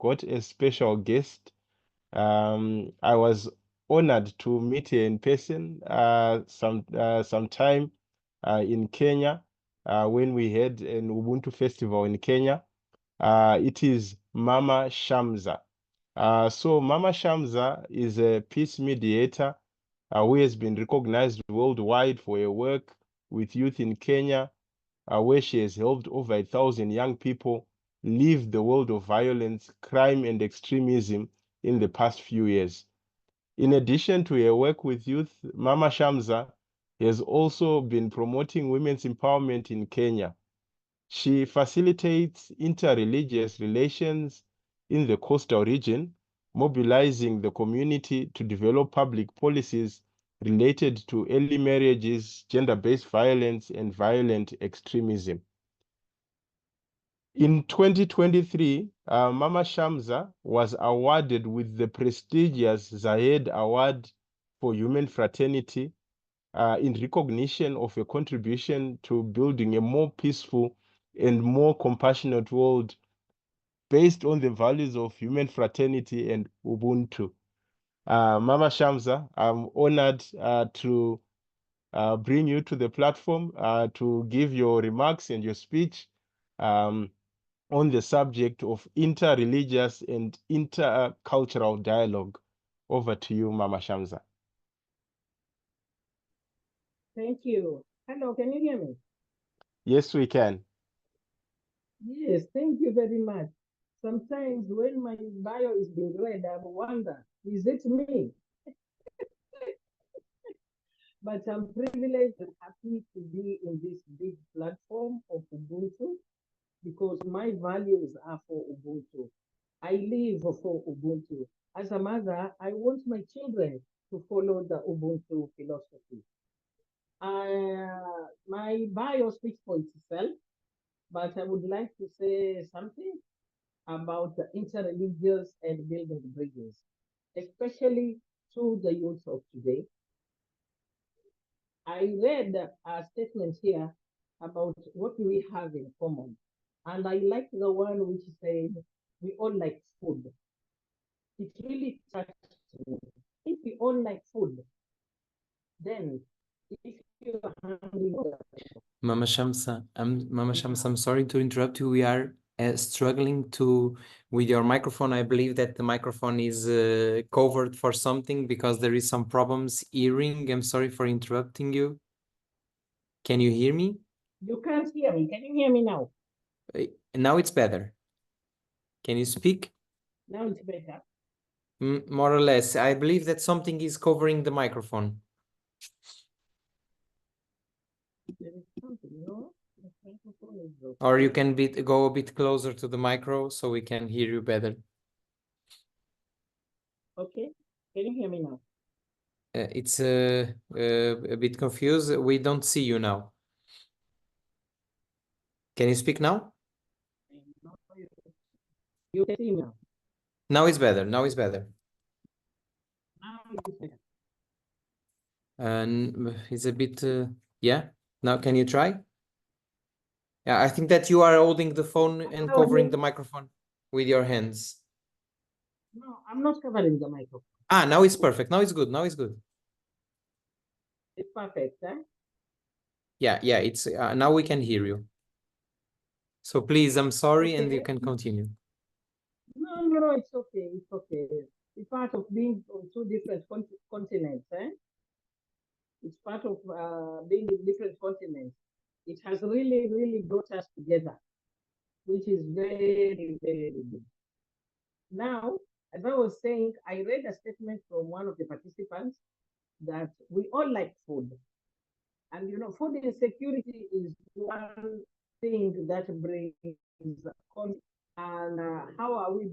got a special guest. I was honored to meet her in person sometime in Kenya when we had an Ubuntu festival in Kenya. It is Mama Shamsa. So Mama Shamsa is a peace mediator who has been recognized worldwide for her work with youth in Kenya, where she has helped over 1,000 young people leave the world of violence, crime, and extremism in the past few years. In addition to her work with youth, Mama Shamsa has also been promoting women's empowerment in Kenya. She facilitates interreligious relations in the coastal region, mobilizing the community to develop public policies related to early marriages, gender-based violence, and violent extremism. In 2023, Mama Shamsa was awarded with the prestigious Zayed Award for Human Fraternity in recognition of a contribution to building a more peaceful and more compassionate world based on the values of human fraternity and Ubuntu. Mama Shamsa, I'm honored to bring you to the platform to give your remarks and your speech on the subject of interreligious and intercultural dialogue. Over to you, Mama Shamsa. Thank you. Hello, can you hear me? Yes, we can. Yes, thank you very much. Sometimes when my bio is being read, I wonder, is it me? But I'm privileged and happy to be in this big platform of Ubuntu because my values are for Ubuntu. I live for Ubuntu. As a mother, I want my children to follow the Ubuntu philosophy. My bio speaks for itself, but I would like to say something about the interreligious and building bridges, especially to the youth of today. I read a statement here about what we have in common, and I like the one which said we all like food. It really touched me. If we all like food, then if you're hungry, Mama Shamsa, I'm sorry to interrupt you. We are struggling with your microphone. I believe that the microphone is covered for something because there is some problems hearing. I'm sorry for interrupting you. Can you hear me? You can't hear me. Can you hear me now? Now it's better. Can you speak? Now it's better. More or less. I believe that something is covering the microphone. There is something, no? The microphone is broken. Or you can go a bit closer to the micro so we can hear you better. Okay. Can you hear me now? It's a bit confused. We don't see you now. Can you speak now? You can see me now. Now it's better. Now it's better. Now it's better. And it's a bit, yeah. Now can you try? Yeah, I think that you are holding the phone and covering the microphone with your hands. No, I'm not covering the microphone. Ah, now it's perfect. Now it's good. Now it's good. It's perfect, eh? Yeah, it's now we can hear you. So please, I'm sorry, and you can continue. No, it's okay. It's okay. It's part of being on two different continents, eh? It's part of being in different continents. It has really, really brought us together, which is very, very good. Now, as I was saying, I read a statement from one of the participants that we all like food. And food insecurity is one thing that brings conflict. And how are we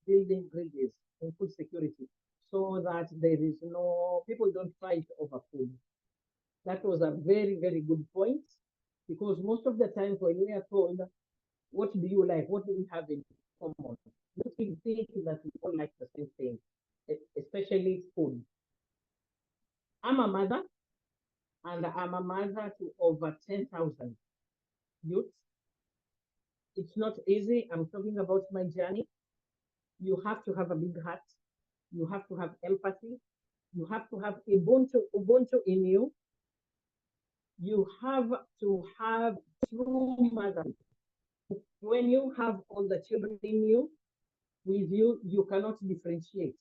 building bridges in food security so that there is no people don't fight over food? That was a very, very good point because most of the time when we are told, what do you like? What do we have in common? We think that we all like the same thing, especially food. I'm a mother, and I'm a mother to over 10,000 youths. It's not easy. I'm talking about my journey. You have to have a big heart. You have to have empathy. You have to have Ubuntu in you. You have to have true motherhood. When you have all the children in you, with you, you cannot differentiate.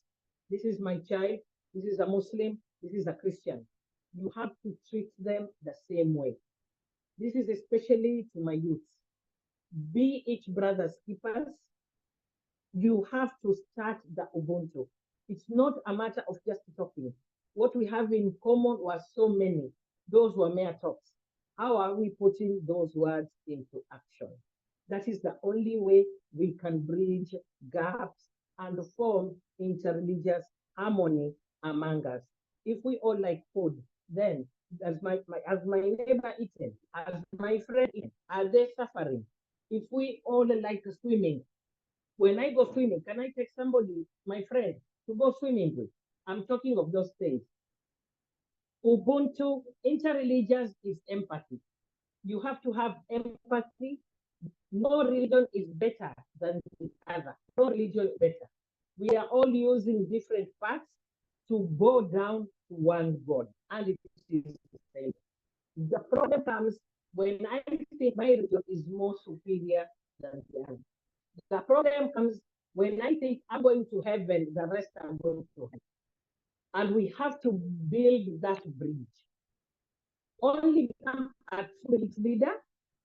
This is my child. This is a Muslim. This is a Christian. You have to treat them the same way. This is especially to my youth. Be each brother's keepers. You have to start the Ubuntu. It's not a matter of just talking. What we have in common was so many. Those were mere talks. How are we putting those words into action? That is the only way we can bridge gaps and form interreligious harmony among us. If we all like food, then as my neighbor eating, as my friend eating, are they suffering? If we all like swimming, when I go swimming, can I take somebody, my friend, to go swimming with? I'm talking of those things. Ubuntu, interreligious is empathy. You have to have empathy. No religion is better than the other. No religion is better. We are all using different paths to go down to one God, and it is the same. The problem comes when I think my religion is more superior than the other. The problem comes when I think I'm going to heaven, the rest are going to heaven. And we have to build that bridge. Only become a true leader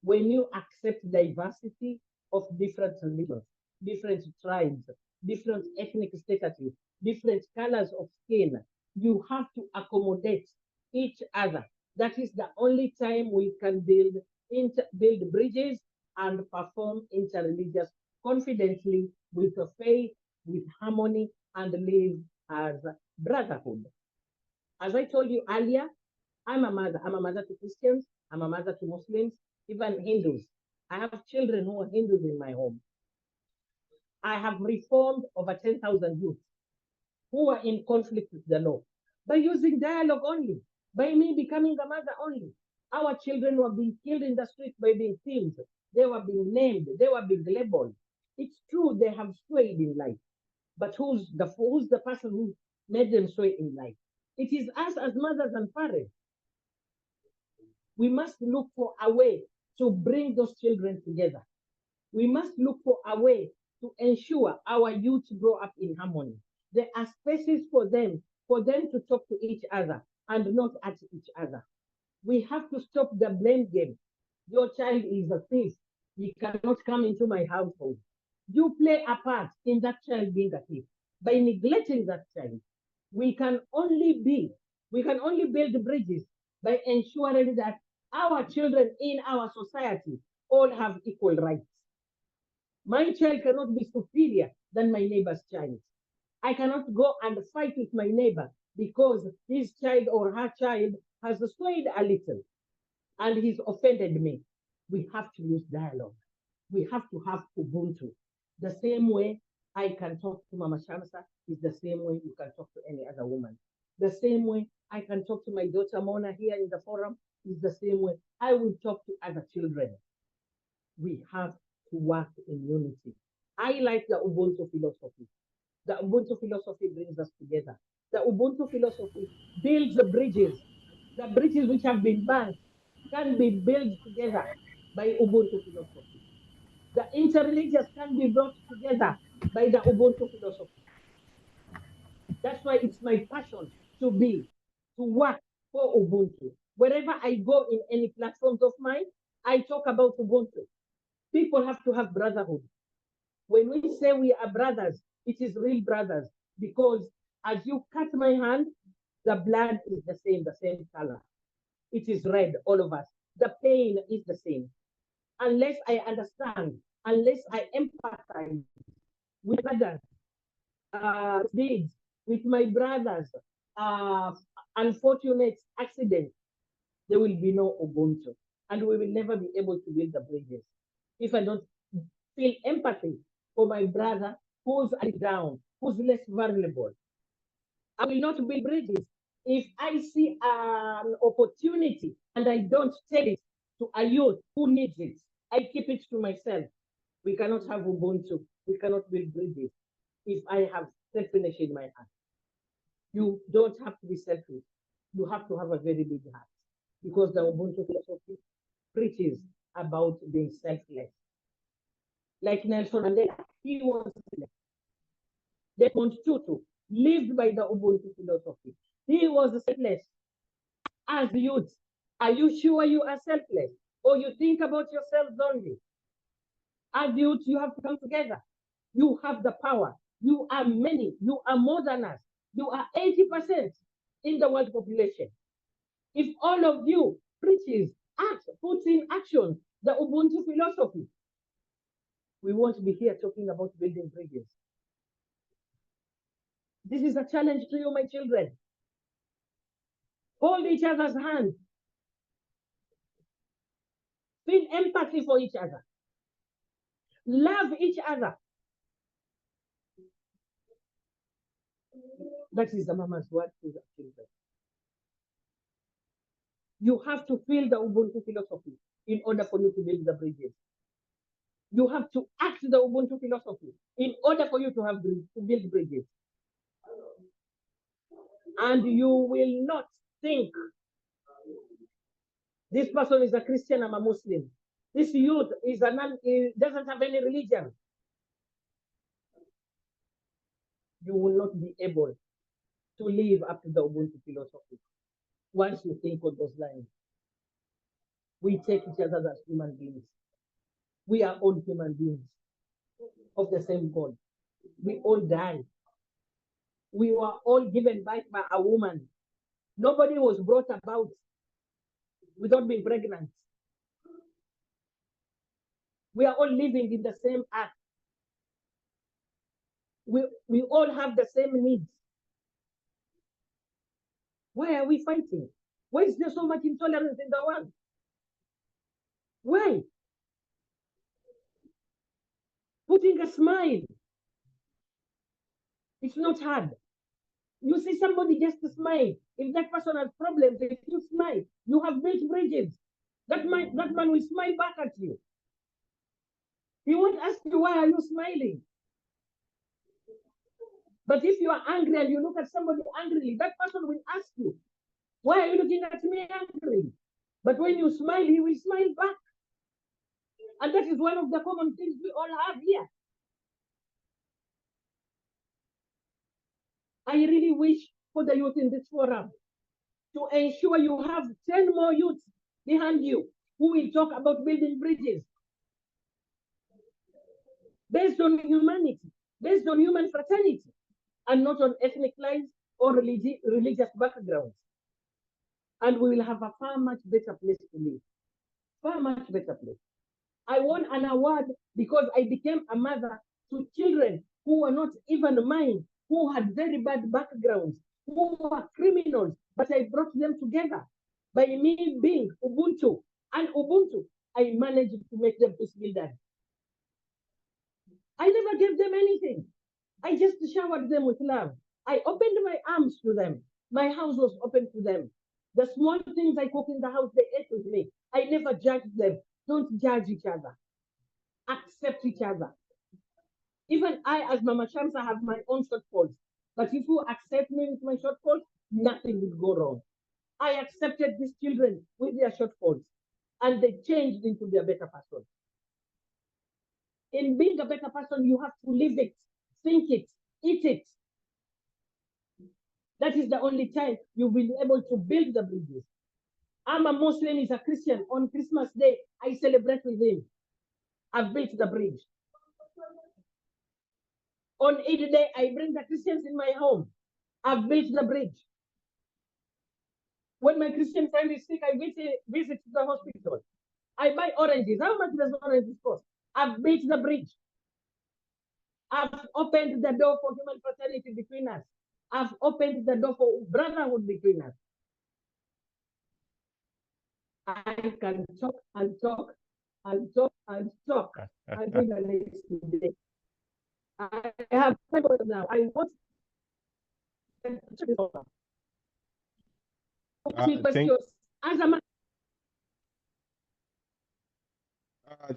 when you accept diversity of different religions, different tribes, different ethnic statuses, different colors of skin. You have to accommodate each other. That is the only time we can build bridges and perform interreligious confidently with faith, with harmony, and live as brotherhood. As I told you earlier, I'm a mother. I'm a mother to Christians. I'm a mother to Muslims, even Hindus. I have children who are Hindus in my home. I have reformed over 10,000 youth who are in conflict with the law by using dialogue only, by me becoming a mother only. Our children were being killed in the street by being killed. They were being named. They were being labeled. It's true they have swayed in life, but who's the person who made them sway in life? It is us as mothers and parents. We must look for a way to bring those children together. We must look for a way to ensure our youth grow up in harmony. There are spaces for them to talk to each other and not at each other. We have to stop the blame game. Your child is a thief. He cannot come into my household. You play a part in that child being a thief. By neglecting that child, we can only build bridges by ensuring that our children in our society all have equal rights. My child cannot be superior than my neighbor's child. I cannot go and fight with my neighbor because his child or her child has swayed a little and he's offended me. We have to use dialogue. We have to have Ubuntu. The same way I can talk to Mama Shamsa is the same way you can talk to any other woman. The same way I can talk to my daughter Mona here in the forum is the same way I will talk to other children. We have to work in unity. I like the Ubuntu philosophy. The Ubuntu philosophy brings us together. The Ubuntu philosophy builds the bridges. The bridges which have been burnt can be built together by Ubuntu philosophy. The interreligious can be brought together by the Ubuntu philosophy. That's why it's my passion to work for Ubuntu. Wherever I go in any platforms of mine, I talk about Ubuntu. People have to have brotherhood. When we say we are brothers, it is real brothers because as you cut my hand, the blood is the same color. It is red, all of us. The pain is the same. Unless I understand, unless I empathize with others, deeds, with my brothers, unfortunate accidents, there will be no Ubuntu. And we will never be able to build the bridges. If I don't feel empathy for my brother who's down, who's less vulnerable, I will not build bridges. If I see an opportunity and I don't tell it to a youth who needs it, I keep it to myself. We cannot have Ubuntu. We cannot build bridges. if I have selfishness in my heart. You don't have to be selfish. You have to have a very big heart, because the Ubuntu philosophy preaches about being selfless. Like Nelson Mandela, he was selfless. Desmond Tutu lived by the Ubuntu philosophy. He was selfless. As youth, are you sure you are selfless, or you think about yourselves only? As youth, you have to come together. You have the power. You are many. You are more than us. You are 80% in the world population. If all of you preaches, act, puts in action the Ubuntu philosophy, we won't be here talking about building bridges. This is a challenge to you, my children. Hold each other's hand. Feel empathy for each other. Love each other. That is the mama's word to the children. You have to feel the Ubuntu philosophy in order for you to build the bridges. You have to act the Ubuntu philosophy in order for you to build bridges. And you will not think, this person is a Christian, I'm a Muslim. This youth doesn't have any religion. You will not be able to live up to the Ubuntu philosophy once you think on those lines. We take each other as human beings. We are all human beings of the same God. We all die. We were all given birth by a woman. Nobody was brought about without being pregnant. We are all living in the same earth. We all have the same needs. Why are we fighting? Why is there so much intolerance in the world? Why? Putting a smile. It's not hard. You see somebody just smile. If that person has problems, if you smile, you have built bridges. That man will smile back at you. He won't ask you, why are you smiling? But if you are angry and you look at somebody angrily, that person will ask you, why are you looking at me angrily? But when you smile, he will smile back. And that is one of the common things we all have here. I really wish for the youth in this forum to ensure you have 10 more youths behind you who will talk about building bridges based on humanity, based on human fraternity, and not on ethnic lines or religious backgrounds. And we will have a far much better place to live. Far much better place. I won an award because I became a mother to children who were not even mine, who had very bad backgrounds, who were criminals, but I brought them together. By me being Ubuntu and Ubuntu, I managed to make them peace builders. I never gave them anything. I just showered them with love. I opened my arms to them. My house was open to them. The small things I cook in the house, they ate with me. I never judged them. Don't judge each other. Accept each other. Even I, as Mama Shamsa, have my own shortfalls. But if you accept me with my shortfalls, nothing will go wrong. I accepted these children with their shortfalls, and they changed into their better person. In being a better person, you have to live it, think it, eat it. That is the only time you will be able to build the bridges. I'm a Muslim, he's a Christian. On Christmas Day, I celebrate with him. I've built the bridge. On Eid Day, I bring the Christians in my home. I've built the bridge. When my Christian friend is sick, I visit the hospital. I buy oranges. How much does oranges cost? I've built the bridge. I've opened the door for human fraternity between us. I've opened the door for brotherhood between us. I can talk and talk and talk and talk until the next day. I have now. I want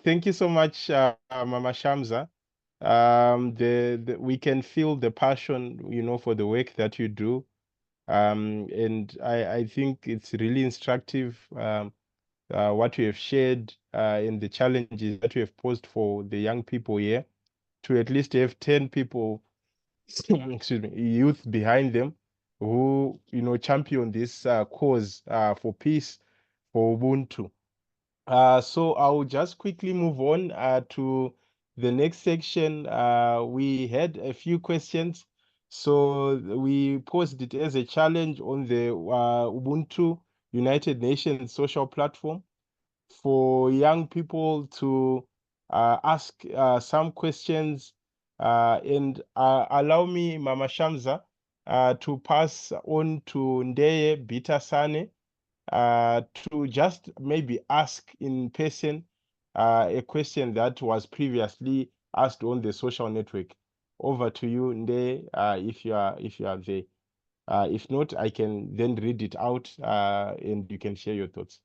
thank you so much, Mama Shamsa. we can feel the passion, you know, for the work that you do. And I think it's really instructive, what you have shared, and the challenges that you have posed for the young people here, to at least have 10 people, excuse me, youth behind them who, you know, champion this cause for peace, for Ubuntu. So I'll just quickly move on to the next section. We had a few questions, so we posed it as a challenge on the Ubuntu United Nations social platform for young people to ask some questions, and allow me, Mama Shamsa, to pass on to Ndeye Bitasane, to just maybe ask in person a question that was previously asked on the social network. Over to you, Ndeye, if you are there. If not, I can then read it out, and you can share your thoughts.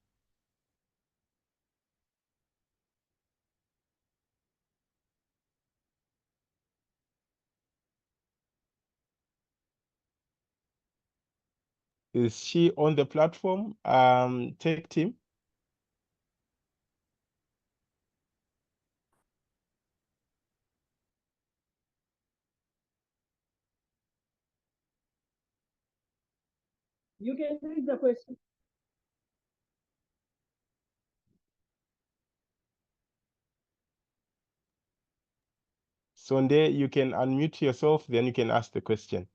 Is she on the platform, tech team? You can read the question. Sonde, you can unmute yourself, then you can ask the question.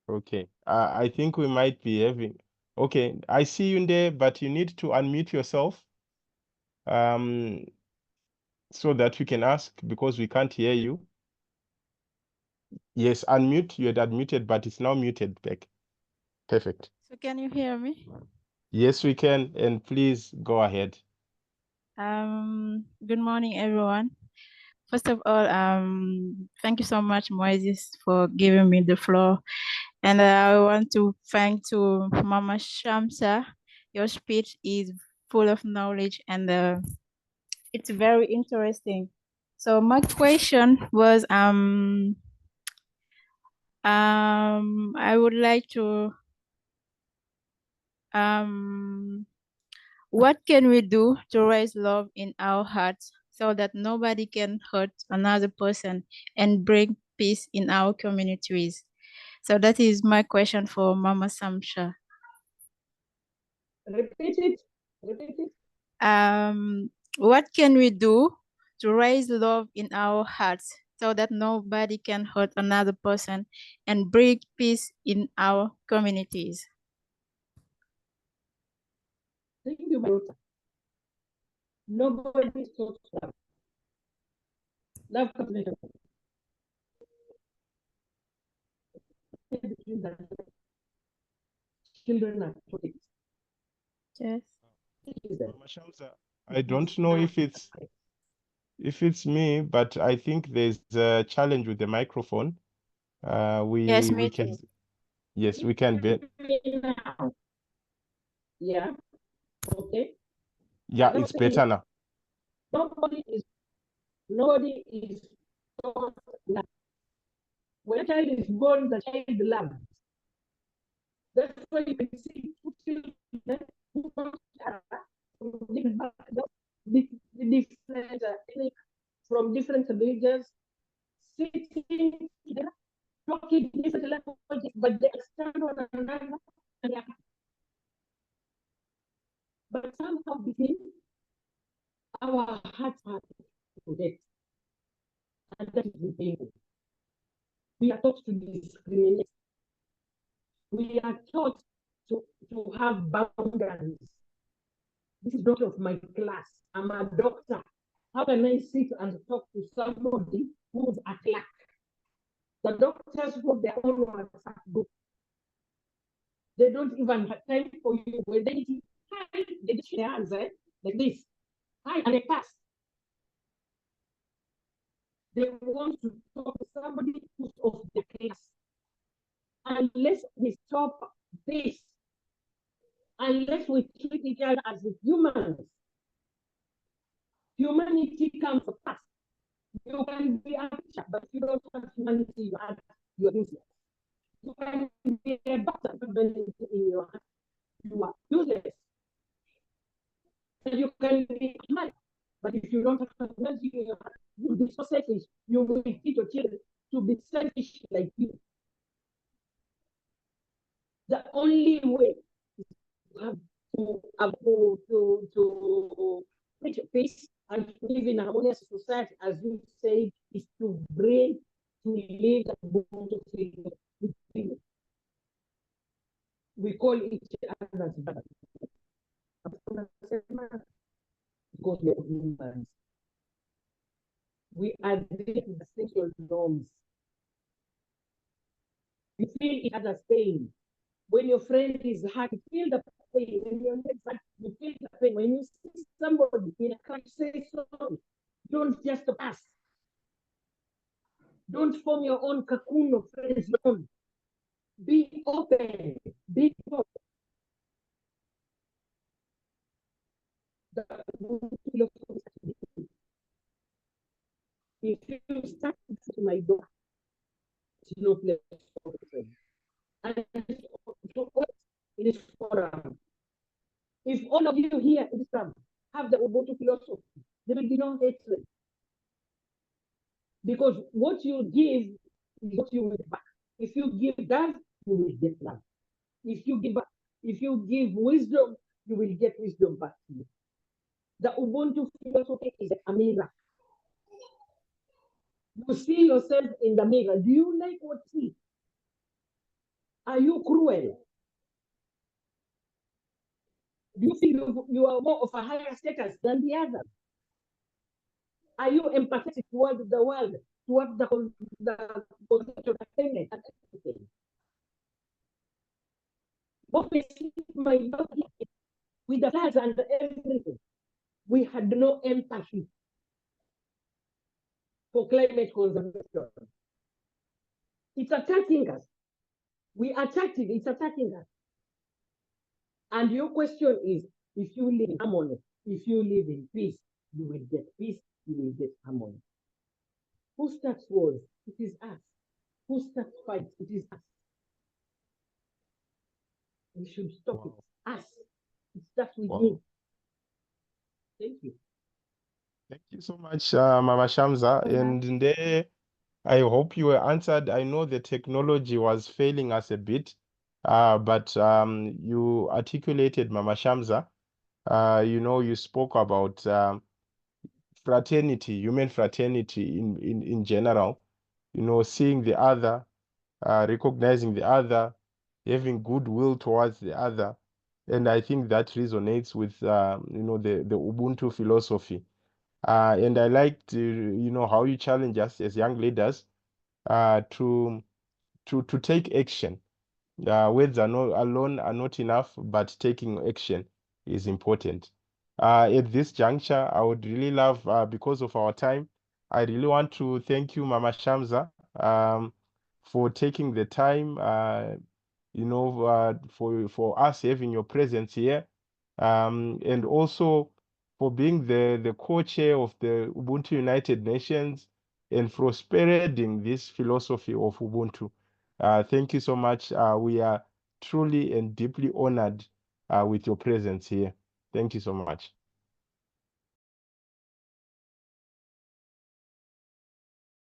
Okay, I think we might be having. Okay, I see you there, but you need to unmute yourself, um, so that you can ask, because we can't hear you. Yes, unmute. You had unmuted, but it's now muted back. Perfect. So can you hear me? Yes, we can, and please go ahead. Good morning, everyone. First of all, thank you so much, Moises, for giving me the floor. And I want to thank to Mama Shamsa. Your speech is full of knowledge and it's very interesting. So my question was, I would like to, what can we do to raise love in our hearts so that nobody can hurt another person and bring peace in our communities? So that is my question for Mama Samsha. Repeat it. Repeat it. What can we do to raise love in our hearts so that nobody can hurt another person and bring peace in our communities? Thank you, my daughter. Nobody is taught love. Love comes later. Children are taught it. Yes. Mama Shamsa, I don't know if it's me, but I think there's a challenge with the microphone. Yes, We me can, too. yes, we can be. Yeah. Okay. Yeah, it's better now. Nobody is taught love. When a child is born, the child loves. That's why you can see two children who come from different backgrounds, different from different religions, sitting together, talking different languages, but they understand one another. But somehow between our hearts are connected, and that is the thing. We are taught to discriminate. We are taught to have boundaries. This is not of my class. I'm a doctor. How can I sit and talk to somebody who's a clerk? The doctors have their own WhatsApp group. They don't even have time for you. When they say, hi, they just their hands, like this. Hi, and they pass. They want to talk to somebody who's of their class. Unless we stop this, unless we treat each other as humans. Humanity comes first. You can be a teacher, but you don't have humanity, you're useless. You can be a doctor, but humanity in your heart, you are useless. And you can be a man, but if you don't have humanity in your heart, you'll be so selfish. You will teach your children to be selfish like you. The only way to reach peace and to live in a harmonious society, as you say, is to live the Ubuntu freedom. We call each other brothers. Because we are humans. We agree to the sexual norms. You feel each other's pain. When your friend is hurt, you feel the pain. When your next hurt, you feel the pain. When you see somebody in a crash, say sorry. Don't just pass. Don't form your own cocoon of friends zone. Be open. Be open. If you start to my door, it's no place for friends. And it is forum. If all of you here in this time have the Ubuntu philosophy, there will be no hatred. Because what you give is what you will get back. If you give love, you will get love. If you give wisdom, you will get wisdom back to you. The Ubuntu philosophy is a mirror. You see yourself in the mirror. Do you like what you see? Are you cruel? Do you feel you are more of a higher status than the others? Are you empathetic towards the world, towards the entertainment and everything? What we see my love with the floods and everything, we had no empathy for climate conservation. It's attacking us. We attacked it, it's attacking us. And your question is, if you live in harmony, if you live in peace, you will get peace, you will get harmony. Who starts wars? It is us. Who starts fights? It is us. We should stop it. Us. It starts with me. Thank you. Thank you so much, Mama Shamsa. And I hope you were answered. I know the technology was failing us a bit, but you articulated, Mama Shamsa. You spoke about fraternity, human fraternity in general. Seeing the other, recognizing the other, having goodwill towards the other. And I think that resonates with, the Ubuntu philosophy. And I liked, how you challenge us as young leaders to take action. Words alone are not enough, but taking action is important. At this juncture, I would really love, because of our time, I really want to thank you, Mama Shamsa, for taking the time, for us having your presence here, and also for being the co-chair of the Ubuntu United Nations and for spreading this philosophy of Ubuntu. Thank you so much. We are truly and deeply honored with your presence here. Thank you so much.